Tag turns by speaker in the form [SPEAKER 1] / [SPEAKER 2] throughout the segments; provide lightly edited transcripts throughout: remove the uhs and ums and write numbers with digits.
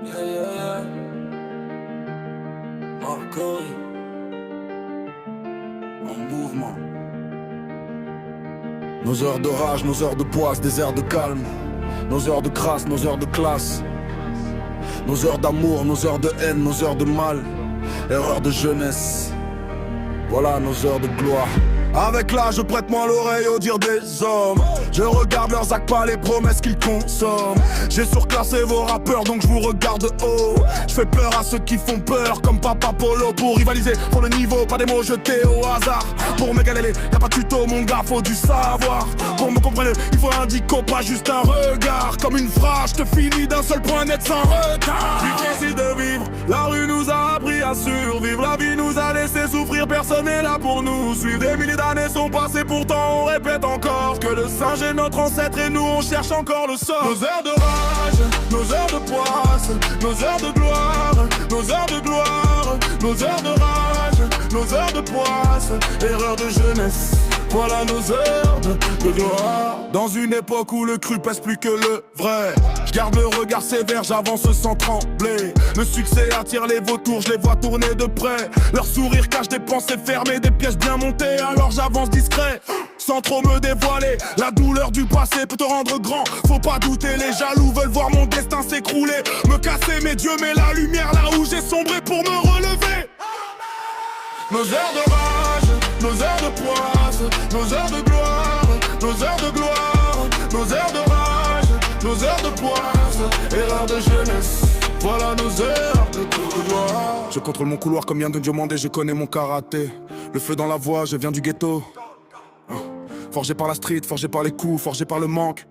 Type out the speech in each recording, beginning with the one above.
[SPEAKER 1] Yeah, yeah, yeah. Marcory en mouvement.
[SPEAKER 2] Nos heures de rage, nos heures de poisse, des airs de calme. Nos heures de crasse, nos heures de classe. Nos heures d'amour, nos heures de haine, nos heures de mal. Erreurs de jeunesse. Voilà nos heures de gloire. Avec l'âge, je prête moins l'oreille au dire des hommes. Je regarde leurs actes, pas les promesses qu'ils consomment. J'ai surclassé vos rappeurs, donc je vous regarde de haut. Je fais peur à ceux qui font peur, comme Papa Polo. Pour rivaliser, pour le niveau, pas des mots jetés au hasard. Pour me galérer, y'a pas de tuto, mon gars, faut du savoir. Pour me comprendre, il faut un dico, pas juste un regard. Comme une phrase, je te finis d'un seul point net sans retard. Difficile de vivre, la rue nous a appris à survivre. La vie nous a laissé souffrir, personne n'est là pour nous suivre. Des milliers d'années sont passées, pourtant on répète encore que le singe est notre ancêtre et nous on cherche encore le sort. Nos heures de rage, nos heures de poisse, nos heures de gloire, nos heures de gloire, nos heures de rage, nos heures de poisse, erreurs de jeunesse. Voilà nos heures de gloire. Dans une époque où le cru pèse plus que le vrai, je garde le regard sévère, j'avance sans trembler. Le succès attire les vautours, je les vois tourner de près. Leur sourire cache des pensées fermées, des pièges bien montées. Alors j'avance discret, sans trop me dévoiler. La douleur du passé peut te rendre grand, faut pas douter. Les jaloux veulent voir mon destin s'écrouler, me casser, mais Dieu met la lumière là où j'ai sombré pour me relever. Nos heures de rage, nos heures de poisse, nos heures de gloire, nos heures de gloire, nos heures de rage, nos heures de poisse, erreurs de jeunesse. Voilà nos heures de gloire. Je contrôle mon couloir comme vient de demander, je connais mon karaté. Le feu dans la voix, je viens du ghetto. Forgé par la street, forgé par les coups, forgé par le manque.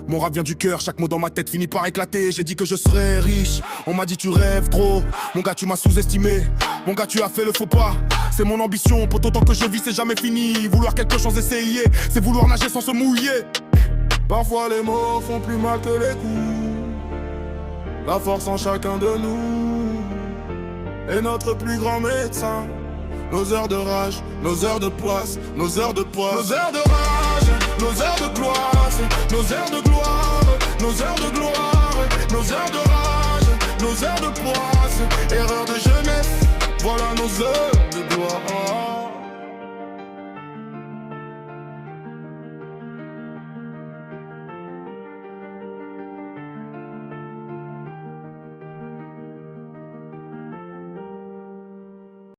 [SPEAKER 2] Mon rap vient du cœur, chaque mot dans ma tête finit par éclater. J'ai dit que je serais riche, on m'a dit tu rêves trop. Mon gars tu m'as sous-estimé, mon gars tu as fait le faux pas. C'est mon ambition, pour autant que je vis c'est jamais fini. Vouloir quelque chose essayer, c'est vouloir nager sans se mouiller. Parfois les mots font plus mal que les coups. La force en chacun de nous est notre plus grand médecin. Nos heures de rage, nos heures de poisse, nos heures de poisse. Nos heures de rage, nos heures de gloire, nos heures de gloire, nos heures de gloire.